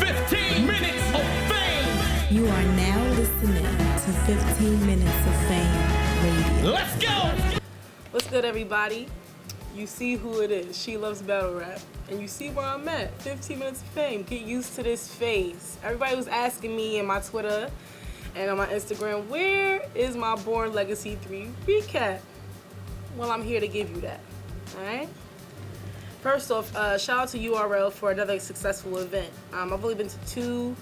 15 minutes of fame. You are now listening to 15 Minutes of Fame Radio. Let's go. What's good, everybody? You see who it is, SheLovesBattleRap, and you see where I'm at, 15 Minutes of Fame. Get used to this face. Everybody was asking me in my Twitter and on my Instagram, where is my Born Legacy 3 recap? Well, I'm here to give you that, all right? First off, shout out to URL for another successful event. I've only been to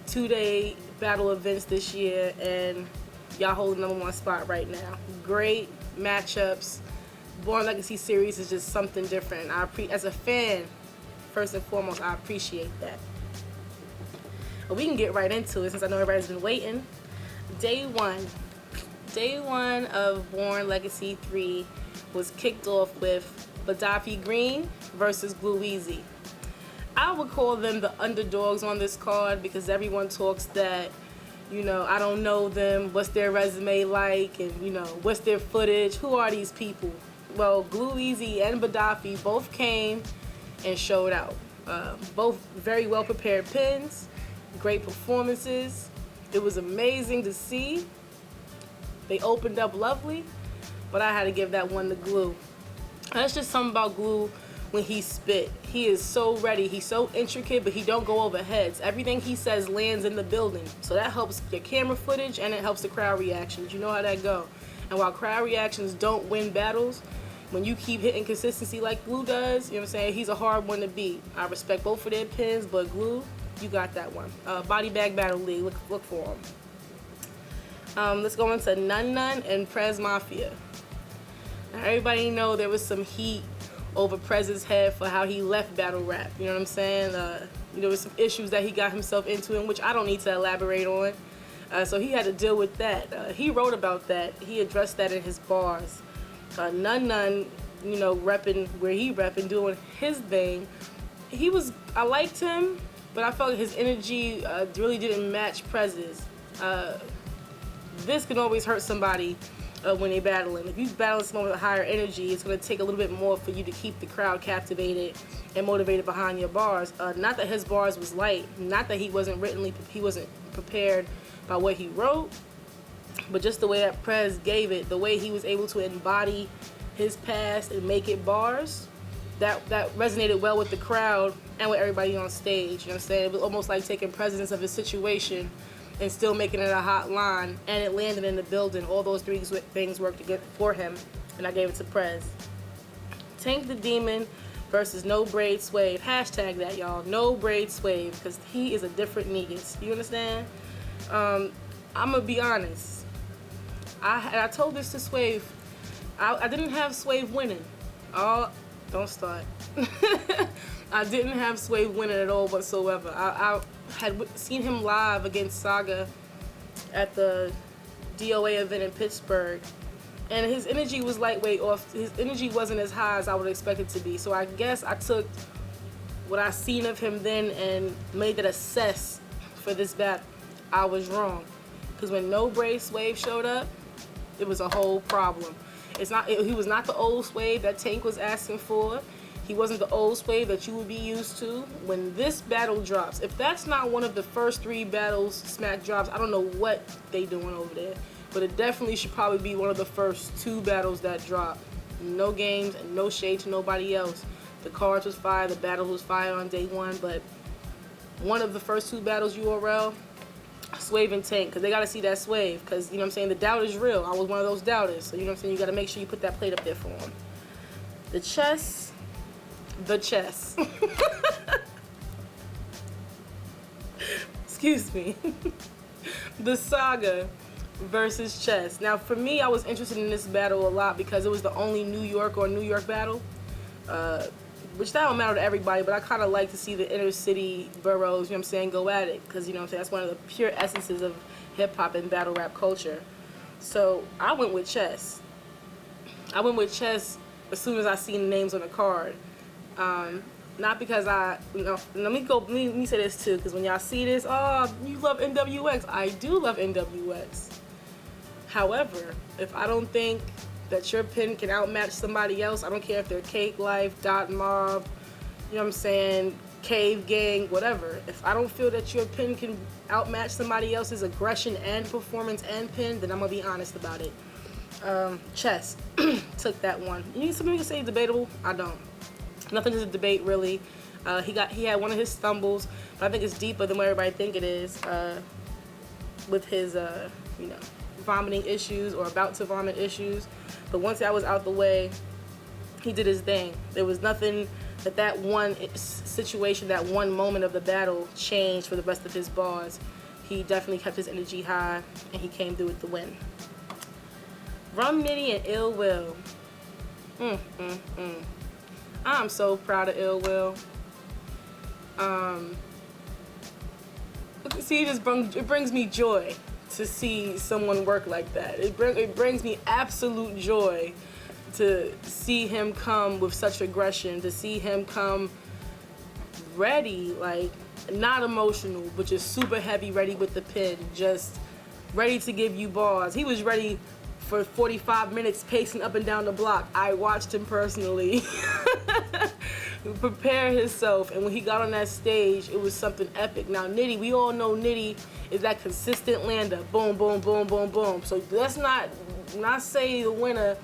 two-day battle events this year, and y'all hold the #1 spot right now. Great matchups. Born Legacy series is just something different. As a fan, first and foremost, I appreciate that. But we can get right into it since I know everybody's been waiting. Day one of Born Legacy 3 was kicked off with Gaddafi Green versus Glue Easy. I would call them the underdogs on this card because everyone talks that, you know, I don't know them, what's their resume like, and, you know, what's their footage, who are these people? Well, Glue Easy and Gaddafi both came and showed out. Both very well prepared pins, great performances. It was amazing to see. They opened up lovely, but I had to give that one to Glue. That's just something about Glue when he spit. He is so ready. He's so intricate, but he don't go over heads. Everything he says lands in the building. So that helps your camera footage and it helps the crowd reactions. You know how that go. And while crowd reactions don't win battles, when you keep hitting consistency like Glue does, you know what I'm saying, he's a hard one to beat. I respect both of their pins, but Glue, you got that one. Body Bag Battle League, look for him. Let's go into Nun Nun and Prez Mafia. Now, everybody know there was some heat over Prez's head for how he left battle rap. You know what I'm saying? There was some issues that he got himself into, in which I don't need to elaborate on. So he had to deal with that. He wrote about that. He addressed that in his bars. Nun Nun, you know, repping where he repping, doing his thing. I liked him, but I felt his energy really didn't match Prez's. This can always hurt somebody when they're battling. If you battling someone with higher energy, it's going to take a little bit more for you to keep the crowd captivated and motivated behind your bars. Not that his bars was light, not that he wasn't prepared by what he wrote, but just the way that Prez gave it, the way he was able to embody his past and make it bars, that resonated well with the crowd and with everybody on stage. You know what I'm saying? It was almost like taking precedence of his situation and still making it a hot line, and it landed in the building. All those three things worked together for him, and I gave it to Prez. Tank the Demon versus No Braid Swave. Hashtag that, y'all. No Braid Swave, because he is a different niggas. You understand? I'm gonna be honest. I told this to Swave. I didn't have Swave winning. Oh, don't start. I didn't have Swave winning at all whatsoever. I had seen him live against Saga at the DOA event in Pittsburgh, and his energy was lightweight off. His energy wasn't as high as I would expect it to be. So I guess I took what I seen of him then and made it assess for this battle. I was wrong, because when No Braid Swave showed up, it was a whole problem. He was not the old Swave that Tank was asking for. He wasn't the old Swave that you would be used to. When this battle drops, if that's not one of the first 3 battles Smack drops, I don't know what they doing over there. But it definitely should probably be one of the first 2 battles that drop. No games and no shade to nobody else. The cards was fire, the battle was fire on day 1, but one of the first 2 battles URL, Swave and Tank, because they got to see that Swave, because, you know what I'm saying, the doubt is real. I was one of those doubters, so you know what I'm saying, you got to make sure you put that plate up there for them. The chess. Excuse me. The Saga versus Chess. Now, for me, I was interested in this battle a lot because it was the only New York battle, which that don't matter to everybody, but I kind of like to see the inner city boroughs, you know what I'm saying, go at it, because, you know what I'm saying, that's one of the pure essences of hip-hop and battle rap culture. So I went with Chess. As soon as I seen the names on the card. Not because let me say this too, because when y'all see this, oh, you love NWX. I do love NWX. However, if I don't think that your pen can outmatch somebody else, I don't care if they're Cake Life, Dot Mob, you know what I'm saying, cave gang, whatever. If I don't feel that your pin can outmatch somebody else's aggression and performance and pin, then I'm gonna be honest about it. Chess took that one. Some people say debatable. I don't. Nothing to debate really. He had one of his stumbles, but I think it's deeper than what everybody think it is. With his vomiting issues or about to vomit issues, but once that was out the way, he did his thing. There was nothing that one situation, that one moment of the battle changed for the rest of his bars. He definitely kept his energy high, and he came through with the win. Rum Nitty and Ill Will. I'm so proud of Ill Will. See, it brings me joy to see someone work like that. It brings me absolute joy to see him come with such aggression, to see him come ready, like not emotional, but just super heavy, ready with the pen, just ready to give you bars. He was ready for 45 minutes pacing up and down the block. I watched him personally prepare himself, and when he got on that stage, it was something epic. Now Nitty, we all know Nitty is that consistent lander, boom, boom, boom, boom, boom. So let's not, when I say the winner,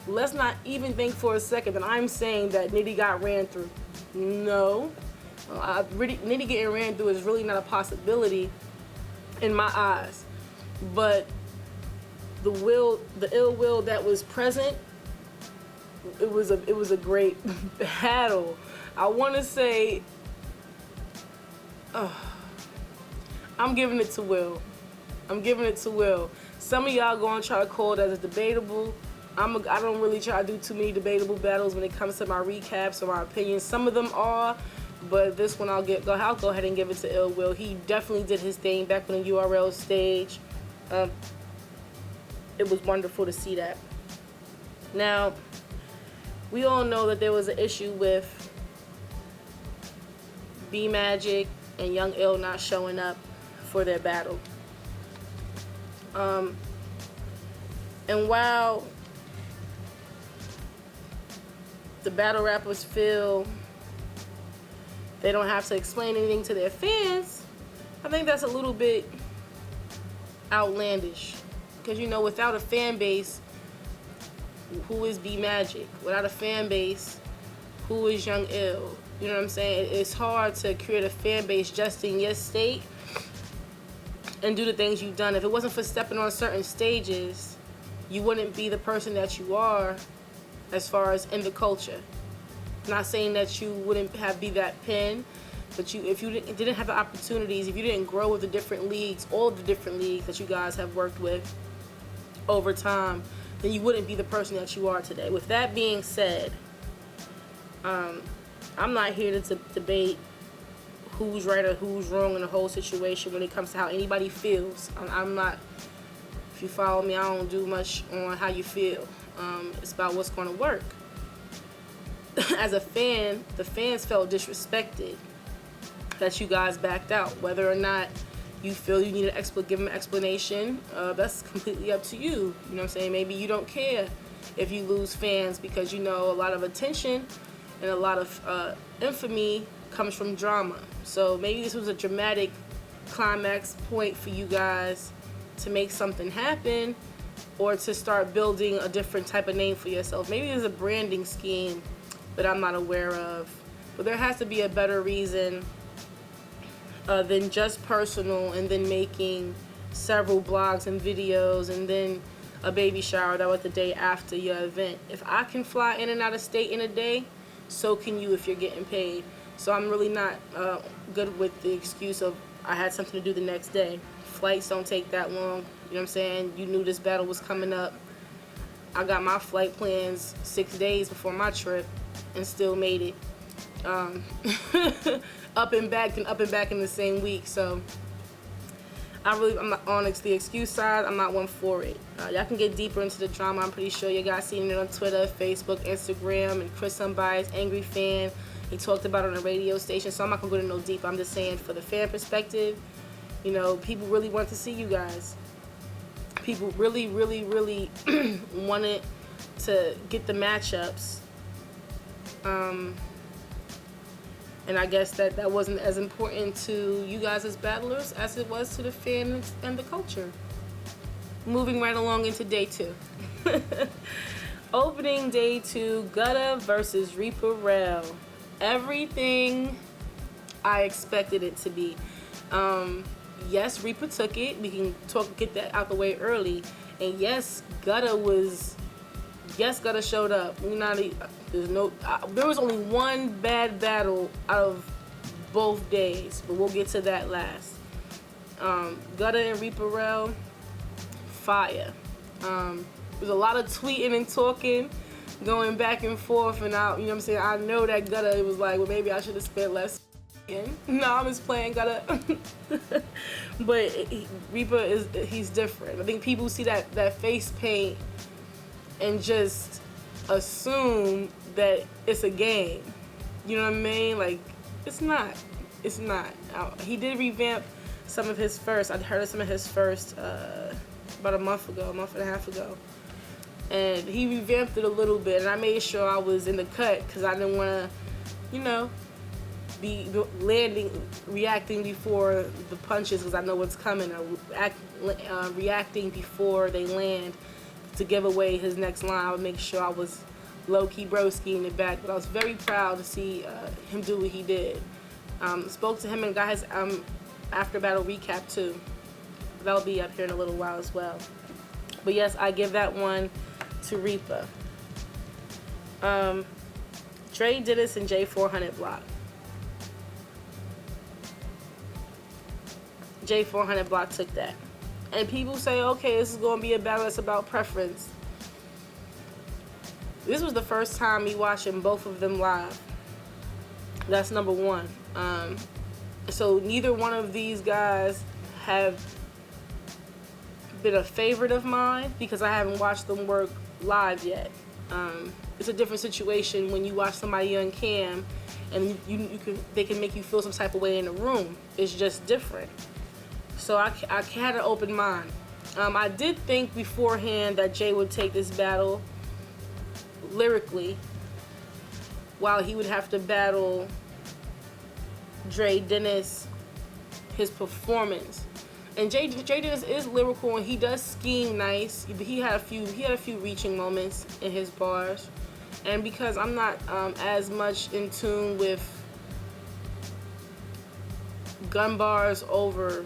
let's not even think for a second that I'm saying that Nitty got ran through. No, Nitty getting ran through is really not a possibility in my eyes. But the ill will that was present, it was a great battle. I want to say, I'm giving it to Will. I'm giving it to Will. Some of y'all gonna try to call it as a debatable. I don't really try to do too many debatable battles when it comes to my recaps or my opinions. Some of them are, but this one I'll go ahead and give it to Ill Will. He definitely did his thing back on the URL stage. It was wonderful to see that. Now, we all know that there was an issue with B Magic and Young Ill not showing up for their battle. And while the battle rappers feel they don't have to explain anything to their fans, I think that's a little bit outlandish. Because, without a fan base, who is B Magic? Without a fan base, who is Young Ill? You know what I'm saying? It's hard to create a fan base just in your state and do the things you've done. If it wasn't for stepping on certain stages, you wouldn't be the person that you are as far as in the culture. Not saying that you wouldn't be that pin, but if you didn't have the opportunities, if you didn't grow with the different leagues, all the different leagues that you guys have worked with over time, then you wouldn't be the person that you are today. With that being said, I'm not here to debate who's right or who's wrong in the whole situation when it comes to how anybody feels. I'm not, if you follow me, I don't do much on how you feel. It's about what's going to work. As a fan, the fans felt disrespected that you guys backed out. Whether or not you feel you need to give them an explanation, that's completely up to you. You know what I'm saying? Maybe you don't care if you lose fans because a lot of attention and a lot of infamy comes from drama. So maybe this was a dramatic climax point for you guys to make something happen or to start building a different type of name for yourself. Maybe there's a branding scheme that I'm not aware of. But there has to be a better reason than just personal and then making several blogs and videos and then a baby shower that was the day after your event. If I can fly in and out of state in a day, so can you if you're getting paid. So I'm really not good with the excuse of I had something to do the next day. Flights don't take that long. You know what I'm saying? You knew this battle was coming up. I got my flight plans 6 days before my trip and still made it. Up and back in the same week. So I'm not on the excuse side. I'm not one for it. Y'all can get deeper into the drama. I'm pretty sure you guys seen it on Twitter, Facebook, Instagram, and Chris Unbiased, Angry Fan. He talked about it on a radio station, so I'm not gonna go into no deep. I'm just saying, for the fan perspective, people really want to see you guys. People really, really, really wanted to get the matchups. And I guess that wasn't as important to you guys as battlers as it was to the fans and the culture. Moving right along into day 2. Opening day 2, Gutta versus Reaper Rel. Everything I expected it to be. Yes, Reaper took it. We can get that out the way early. And yes, Gutta showed up. There was only one bad battle out of both days, but we'll get to that last. Gutta and Reaper Rel, fire. There's a lot of tweeting and talking, going back and forth, and I know that Gutta was like, well, maybe I should have spent less. No, I'm just playing Gutta. But Reaper he's different. I think people see that face paint and just assume that it's a game. You know what I mean? Like, it's not. It's not. He did revamp some of his first. I'd heard of some of his first about a month and a half ago. And he revamped it a little bit, and I made sure I was in the cut because I didn't want to, be reacting before the punches because I know what's coming, or reacting before they land to give away his next line. I would make sure I was low-key broski in the back, but I was very proud to see him do what he did. Spoke to him and got his after battle recap too. That'll be up here in a little while as well. But yes, I give that one to Reaper. Dre Dennis and J400 block. J400 block took that. And people say, okay, this is going to be a battle that's about preference. This was the first time me watching both of them live. That's number one. So neither one of these guys have been a favorite of mine because I haven't watched them work live yet. It's a different situation when you watch somebody on cam and they can make you feel some type of way in the room. It's just different. So I had an open mind. I did think beforehand that Jay would take this battle lyrically, while he would have to battle Dre Dennis, his performance. And Dre Dennis is lyrical and he does scheme nice. He had a few reaching moments in his bars. And because I'm not as much in tune with gun bars over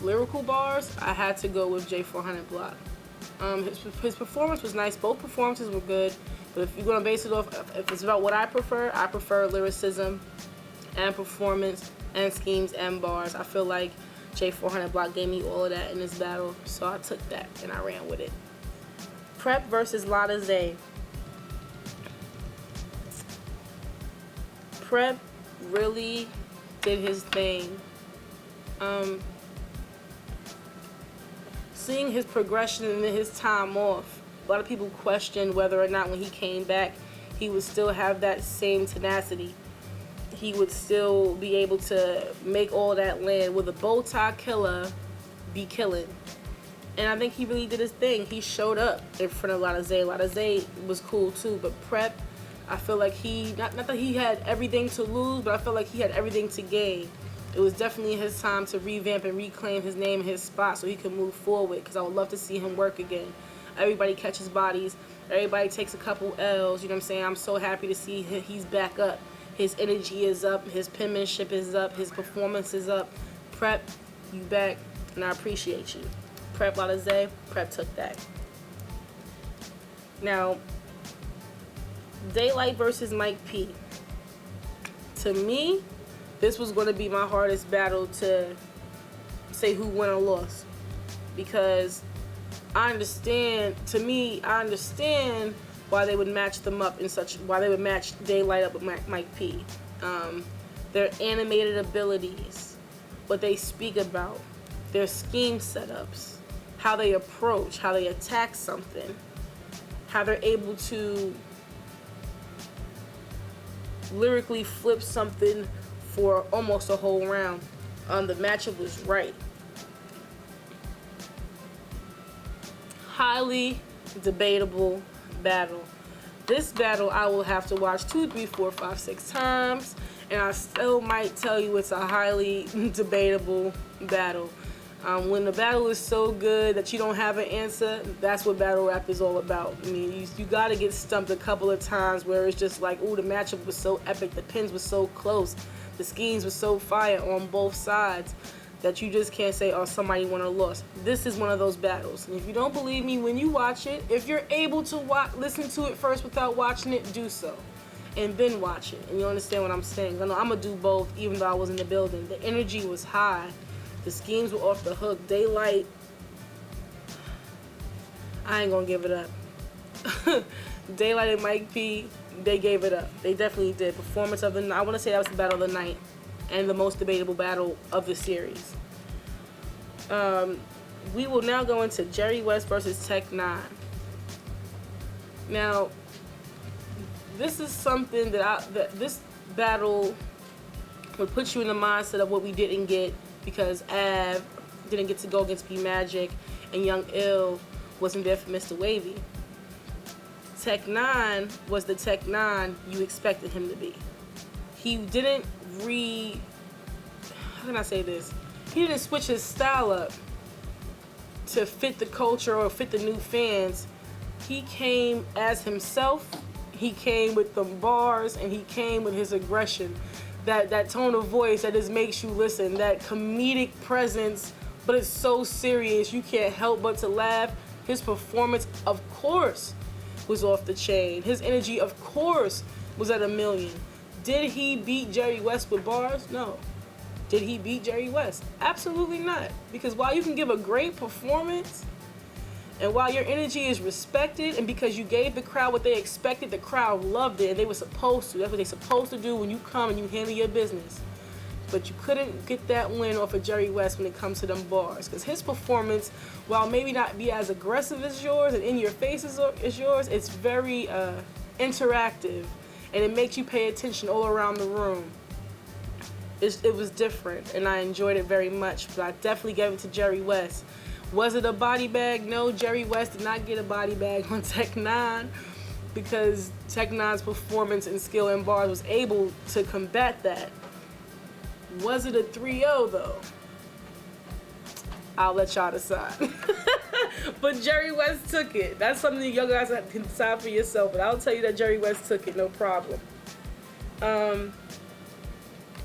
lyrical bars, I had to go with J400 block. His performance was nice. Both performances were good. But if you're gonna base it off, if it's about what I prefer lyricism and performance and schemes and bars. I feel like J400 block gave me all of that in this battle, so I took that and I ran with it. Prep versus Lotta Zay. Prep really did his thing. Seeing his progression and his time off, a lot of people questioned whether or not when he came back, he would still have that same tenacity. He would still be able to make all that land. With a bow tie killer be killing. And I think he really did his thing. He showed up in front of Lotta Zay. Lotta Zay was cool too, but Prep, I feel like not that he had everything to lose, but I feel like he had everything to gain. It was definitely his time to revamp and reclaim his name and his spot so he could move forward, because I would love to see him work again. Everybody catches bodies. Everybody takes a couple L's, you know what I'm saying? I'm so happy to see he's back up. His energy is up. His penmanship is up. His performance is up. Prep, you back, and I appreciate you. Prep, Lotta Zay, Prep took that. Now, Daylight versus Mike P. To me, this was going to be my hardest battle to say who won or lost, because I understand why they would match them up why they would match Daylight up with Mike P. Their animated abilities, what they speak about, their scheme setups, how they approach, how they attack something, how they're able to lyrically flip something for almost a whole round. The matchup was right. Highly debatable battle. This battle I will have to watch 2, 3, 4, 5, 6 times, and I still might tell you it's a highly debatable battle. When the battle is so good that you don't have an answer, that's what battle rap is all about. I mean, you got to get stumped a couple of times where it's just like, ooh, the matchup was so epic, the pins were so close, the schemes were so fire on both sides that you just can't say, oh, somebody won or lost. This is one of those battles. And if you don't believe me when you watch it, if you're able to listen to it first without watching it, do so. And then watch it. And you understand what I'm saying. I know I'm going to do both even though I was in the building. The energy was high. The schemes were off the hook. Daylight, I ain't gonna give it up. Daylight and Mike P, they gave it up. They definitely did. Performance of the night. I want to say that was the battle of the night and the most debatable battle of the series. We will now go into Jerry West versus Tech 9. Now, this is something that this battle would put you in the mindset of what we didn't get, because Av didn't get to go against B Magic and Young Ill wasn't there for Mr. Wavy. Tech 9 was the Tech 9 you expected him to be. He didn't how can I say this? He didn't switch his style up to fit the culture or fit the new fans. He came as himself. He came with the bars and he came with his aggression. That tone of voice that just makes you listen, that comedic presence, but it's so serious you can't help but to laugh. His performance, of course, was off the chain. His energy, of course, was at 1,000,000. Did he beat Jerry West with bars? No. Did he beat Jerry West? Absolutely not. Because while you can give a great performance, and while your energy is respected, and because you gave the crowd what they expected, the crowd loved it, and they were supposed to. That's what they're supposed to do when you come and you handle your business. But you couldn't get that win off of Jerry West when it comes to them bars. Because his performance, while maybe not be as aggressive as yours and in your face as yours, it's very interactive. And it makes you pay attention all around the room. It was different, and I enjoyed it very much. But I definitely gave it to Jerry West. Was it a body bag? No, Jerry West did not get a body bag on Tech 9 because Tech 9's performance and skill and bars was able to combat that. Was it a 3-0 though? I'll let y'all decide. But Jerry West took it. That's something you guys can decide for yourself, but I'll tell you that Jerry West took it, no problem.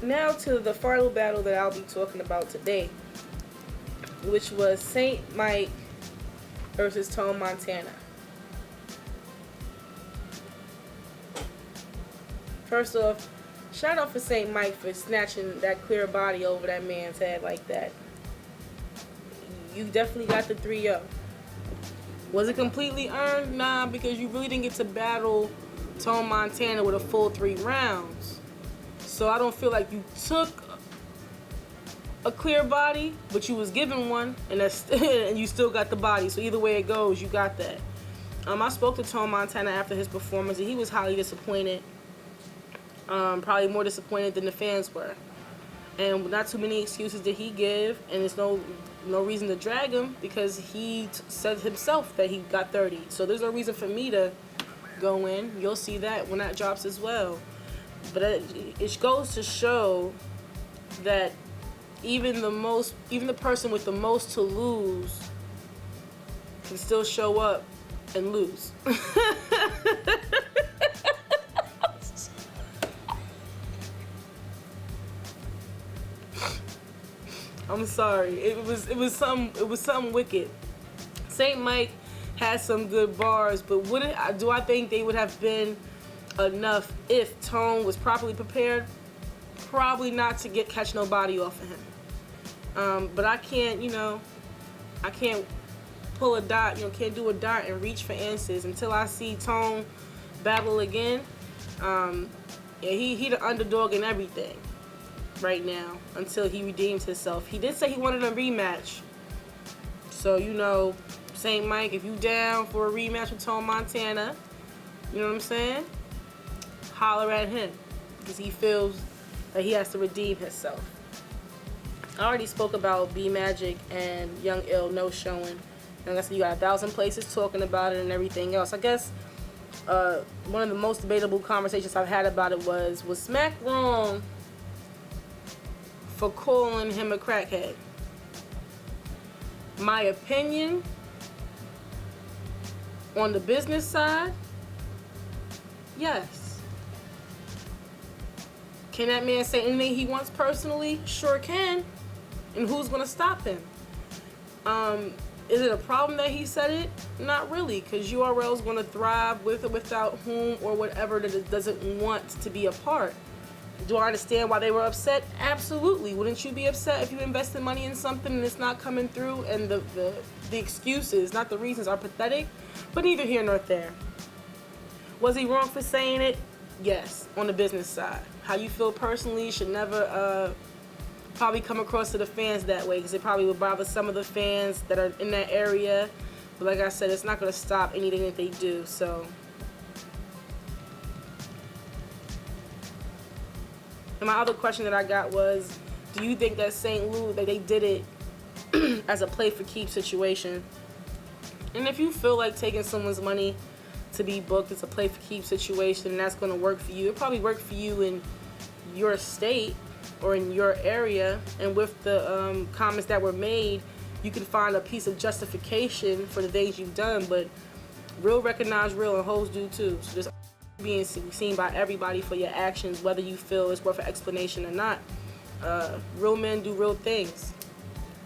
Now to the final battle that I'll be talking about today, which was Saint Mike versus Tone Montana. First off, shout out for Saint Mike for snatching that clear body over that man's head like that. You definitely got the 3-0. Was it completely earned? Nah, because you really didn't get to battle Tone Montana with a full 3 rounds. So I don't feel like you took a clear body, but you was given one, and and you still got the body. So either way it goes, you got that. I spoke to Tone Montana after his performance, and he was highly disappointed. Probably more disappointed than the fans were. And not too many excuses did he give, and there's no reason to drag him because he said himself that he got 30. So there's no reason for me to go in. You'll see that when that drops as well. But it goes to show that even the person with the most to lose can still show up and lose. I'm sorry. It was something wicked. Saint Mike had some good bars, but do I think they would have been enough if Tone was properly prepared? Probably not to catch no body off of him. But I can't pull a dot, can't do a dot and reach for answers until I see Tone battle again. He the underdog in everything right now until he redeems himself. He did say he wanted a rematch. So, Saint Mike, if you down for a rematch with Tone Montana, you know what I'm saying? Holler at him because he feels that he has to redeem himself. I already spoke about B Magic and Young Ill no showing. Like I said, you got 1,000 places talking about it and everything else. I guess one of the most debatable conversations I've had about it was Smack wrong for calling him a crackhead? My opinion on the business side, yes. Can that man say anything he wants personally? Sure can. And who's gonna stop him? Is it a problem that he said it? Not really, because URL is gonna thrive with or without whom or whatever that it doesn't want to be a part. Do I understand why they were upset? Absolutely. Wouldn't you be upset if you invested money in something and it's not coming through and the excuses, not the reasons, are pathetic? But neither here nor there. Was he wrong for saying it? Yes, on the business side. How you feel personally should never probably come across to the fans that way, because it probably would bother some of the fans that are in that area. But like I said, it's not going to stop anything that they do. So, and my other question that I got was, do you think that St. Louis, that they did it as a play for keep situation? And if you feel like taking someone's money to be booked, it's a play for keep situation, and that's going to work for you. It'll probably work for you in your state or in your area, and with the comments that were made, you can find a piece of justification for the things you've done. But real recognize real, and hoes do too. So just being seen by everybody for your actions, whether you feel it's worth an explanation or not. Real men do real things,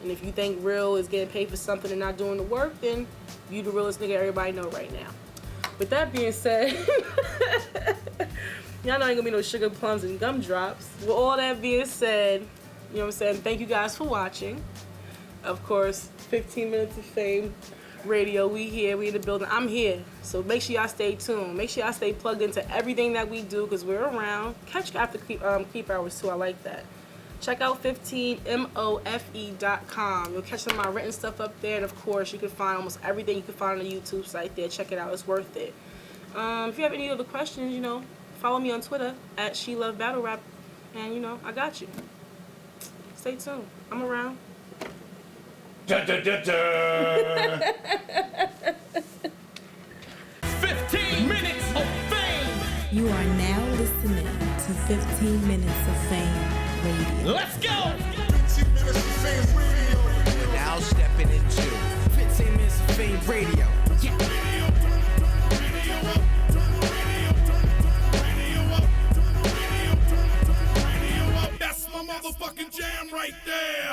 and if you think real is getting paid for something and not doing the work, then you the realest nigga everybody know right now. With that being said, y'all know ain't gonna be no sugar plums and gumdrops. With all that being said, you know what I'm saying, thank you guys for watching. Of course, 15 Minutes of Fame Radio, we here, we in the building. I'm here, so make sure y'all stay tuned. Make sure y'all stay plugged into everything that we do, because we're around. Catch after keep hours too, I like that. Check out 15mofe.com. You'll catch some of my written stuff up there, and of course, you can find almost everything you can find on the YouTube site there. Check it out, it's worth it. If you have any other questions, you know, follow me on Twitter at SheLovesBattleRap, and you know, I got you. Stay tuned. I'm around. Da, da, da, da. 15 minutes of fame. You are now listening to 15 Minutes of Fame Radio. Let's go. 15 minutes of fame radio. We're now stepping into 15 minutes of fame radio. Yeah. That's my motherfucking jam right there.